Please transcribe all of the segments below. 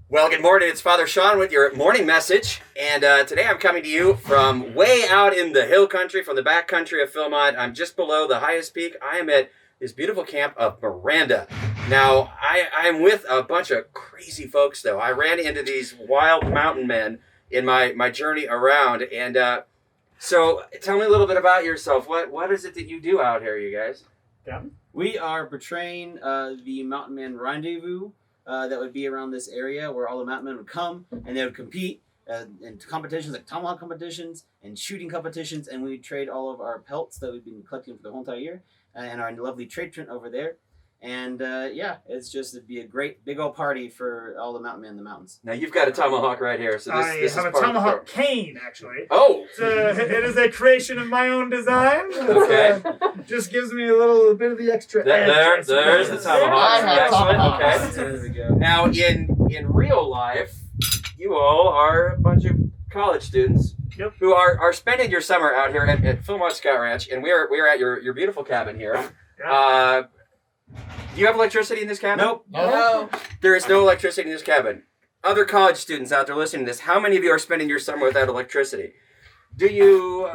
Well, good morning. It's Father Sean with your morning message. And today I'm coming to you from way out in the hill country, from the back country of Philmont. I'm just below the highest peak. I am at this beautiful camp of Miranda. Now, I'm with a bunch of crazy folks, though. I ran into these wild mountain men in my journey around. And so tell me a little bit about yourself. What is it that you do out here, you guys? Yeah. We are portraying the Mountain Man Rendezvous that would be around this area where all the mountain men would come and they would compete in competitions like tomahawk competitions and shooting competitions, and we'd trade all of our pelts that we've been collecting for the whole entire year and our lovely trade tent over there. And it's just it'd be a great big old party for all the mountain men in the mountains. Now you've got a tomahawk right here, so this I have is a part tomahawk of the cane, actually. Oh! It is a creation of my own design. Okay. Just gives me a little bit of the extra edge. There's the tomahawk. I have tomahawks. Okay. There we go. Now, in real life, you all are a bunch of college students who are spending your summer out here at Philmont Scout Ranch, and we're at your beautiful cabin here. Yeah. Do you have electricity in this cabin? Nope. No. There is no electricity in this cabin. Other college students out there listening to this, how many of you are spending your summer without electricity? Do you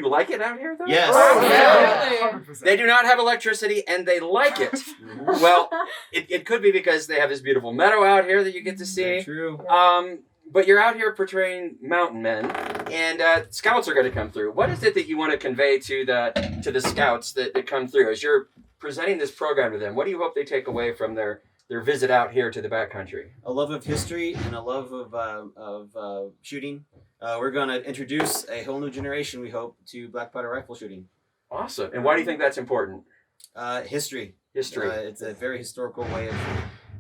like it out here, though? Yes. Oh, Yeah. 100%. They do not have electricity, and they like it. Well, it could be because they have this beautiful meadow out here that you get to see. True. But you're out here portraying mountain men, and scouts are going to come through. What is it that you want to convey to the scouts that come through as you're presenting this program to them? What do you hope they take away from their visit out here to the backcountry? A love of history and a love of shooting. We're going to introduce a whole new generation, we hope, to black powder rifle shooting. Awesome. And why do you think that's important? History. History. It's a very historical way of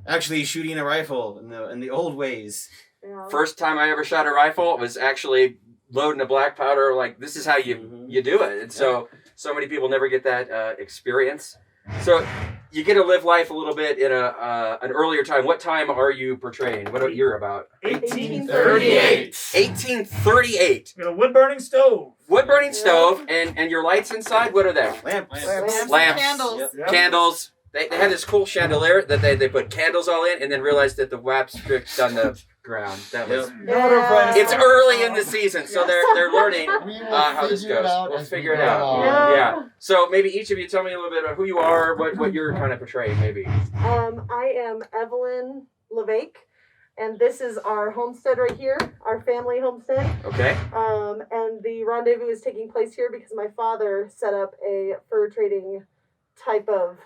actually shooting a rifle in the old ways. Yeah. First time I ever shot a rifle was actually loading a black powder. Like, this is how you do it. And so many people never get that experience. So you get to live life a little bit in an earlier time. What time are you portraying? What year about? 1838. 1838. With a wood-burning stove. Wood-burning stove, and your lights inside, what are they? Lamps. Lamps. Candles. Yep. Candles. They had this cool chandelier that they put candles all in, and then realized that the wax dripped on the ground. That was... Yeah. It's early in the season, so they're learning We will how this figure it goes. out We'll as we figure it go out. along. Yeah. So maybe each of you tell me a little bit about who you are, what you're kind of portraying, maybe. I am Evelyn LeVake, and this is our homestead right here, our family homestead. Okay. And the rendezvous is taking place here because my father set up a fur trading type of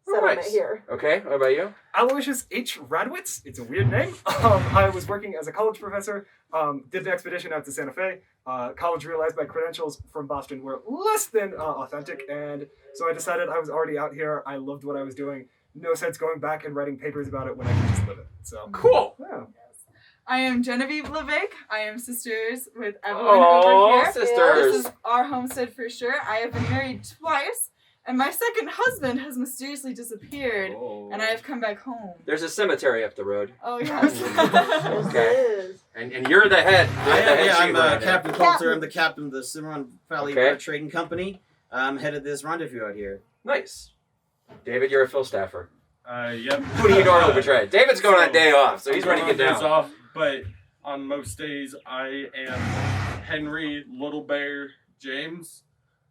settlement Nice. here. Okay. What about you? Aloysius H. Radwitz. It's a weird name. I was working as a college professor, did the expedition out to Santa Fe. College realized my credentials from Boston were less than authentic, and so I decided I was already out here. I loved what I was doing. No sense going back and writing papers about it when I can just live it. So Cool. yeah. I am Genevieve LeVake. I am sisters with Evelyn Oh, over here. sisters. This is our homestead for sure. I have been married twice, and my second husband has mysteriously disappeared, and I have come back home. There's a cemetery up the road. Oh, yes. Yes, Okay. it is. And you're the head. You're the head I'm shooter right now. Captain Coulter. I'm the captain of the Cimarron Valley Okay. Trading Company. I'm head of this rendezvous out here. Nice. David, you're a Phil staffer. Yep. Who do you normally portray? David's going on a day off, so he's ready to get Days down. off, but on most days I am Henry Little Bear James.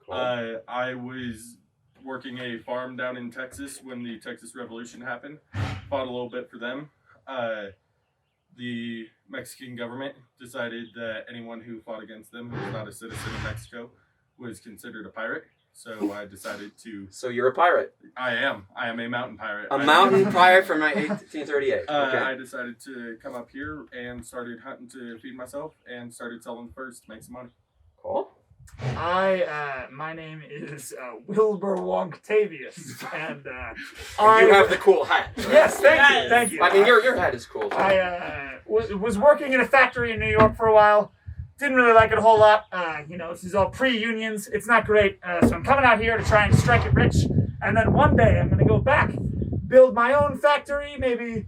I was working a farm down in Texas when the Texas Revolution happened. Fought a little bit for them. The Mexican government decided that anyone who fought against them who was not a citizen of Mexico was considered a pirate. So I decided to. So you're a pirate. I am a mountain pirate. A mountain pirate from 1838. Okay. I decided to come up here and started hunting to feed myself and started selling furs to make some money. Cool. My name is Wilbur Wonktavius, and You have the cool hat. Yes, thank you. I mean, your hat is cool. Too. I was working in a factory in New York for a while. Didn't really like it a whole lot. This is all pre-unions. It's not great. So I'm coming out here to try and strike it rich. And then one day I'm going to go back, build my own factory, maybe,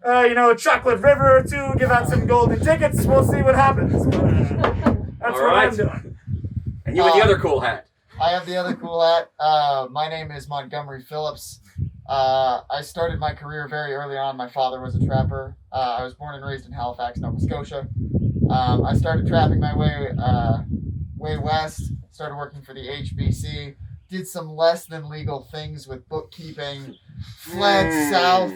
a chocolate river or two, give out some golden tickets. We'll see what happens. That's All what right. I'm doing. And you with the other cool hat. I have the other cool hat. My name is Montgomery Phillips. I started my career very early on. My father was a trapper. I was born and raised in Halifax, Nova Scotia. I started trapping my way west, started working for the HBC, did some less than legal things with bookkeeping, fled south,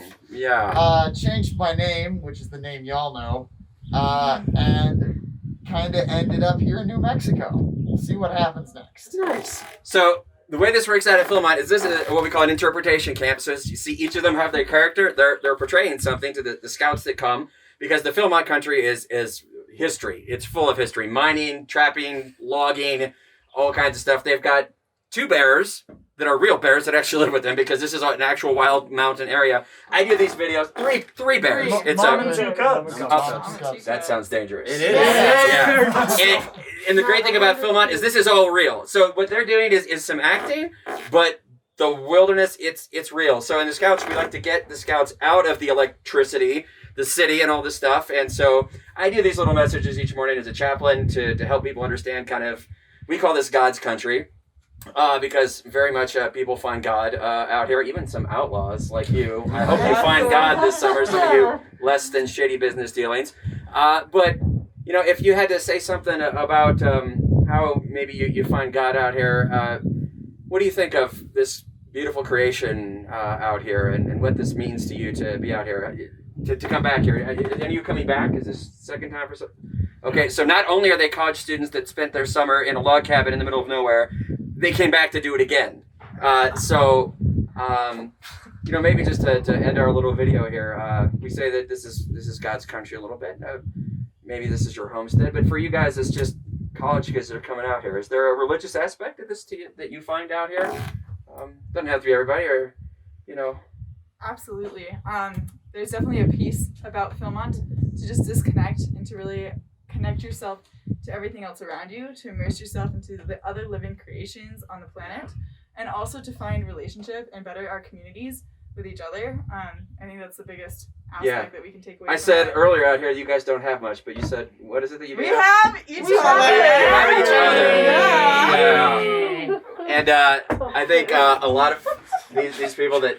changed my name, which is the name y'all know, and kind of ended up here in New Mexico. We'll see what happens next. Nice. So the way this works out at Philmont is this is what we call an interpretation camp. So as you see, each of them have their character. They're portraying something to the scouts that come, because the Philmont country is history. It's full of history. Mining, trapping, logging, all kinds of stuff. They've got 2 bears that are real bears that actually live with them, because this is an actual wild mountain area. I do these videos. Three bears. It's Mom and 2 cubs. that sounds dangerous. It is. Yeah. And the great thing about Philmont is this is all real. So what they're doing is some acting, but the wilderness, it's real. So in the Scouts, we like to get the Scouts out of the electricity, the city, and all this stuff. And so I do these little messages each morning as a chaplain to help people understand kind of, we call this God's country. Because very much people find God out here, even some outlaws like you. I hope you find God this summer, some of you less than shady business dealings. But, you know, if you had to say something about how maybe you find God out here, what do you think of this beautiful creation out here, and what this means to you to be out here, to come back here? Are you coming back? Is this second time for some? Okay, so not only are they college students that spent their summer in a log cabin in the middle of nowhere, they came back to do it again. You know, maybe just to end our little video here, we say that this is God's country a little bit. Maybe this is your homestead, but for you guys, it's just college kids that are coming out here. Is there a religious aspect of this to you, that you find out here? Doesn't have to be everybody, or, you know. Absolutely. There's definitely a piece about Philmont to just disconnect and to really connect yourself to everything else around you, to immerse yourself into the other living creations on the planet, and also to find relationship and better our communities with each other. I think that's the biggest aspect that we can take away. I said earlier out here, you guys don't have much, but you said, what is it that you do? We have each other. You have each other. Yeah. And I think a lot of these people that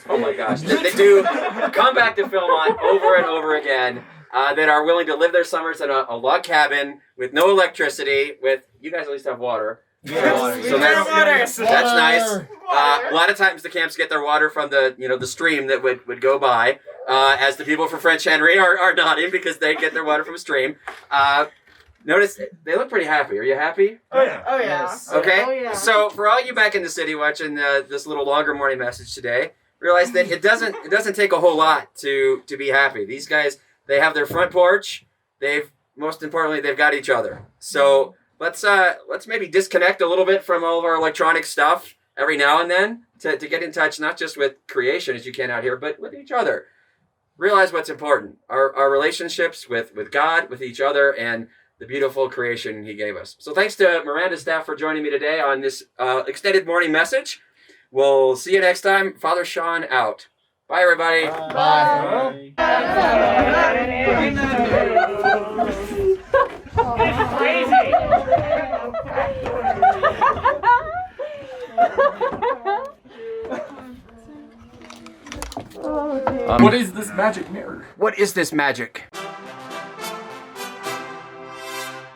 oh my gosh, they do come back to Philmont over and over again, that are willing to live their summers in a log cabin with no electricity, with, you guys at least have water. Yes, So that's nice. Water. A lot of times the camps get their water from the stream that would go by, as the people from French Henry are nodding because they get their water from a stream. Notice they look pretty happy. Are you happy? Oh yeah. Oh yeah. Yes. Okay. Oh, yeah. So for all you back in the city watching this little longer morning message today, realize that it doesn't take a whole lot to be happy. These guys, they have their front porch. Most importantly, they've got each other. So let's maybe disconnect a little bit from all of our electronic stuff every now and then to get in touch, not just with creation as you can out here, but with each other. Realize what's important: our relationships with God, with each other, and the beautiful creation He gave us. So thanks to Miranda's staff for joining me today on this extended morning message. We'll see you next time. Father Sean out. Bye, everybody. Bye. What is this magic mirror? What is this magic?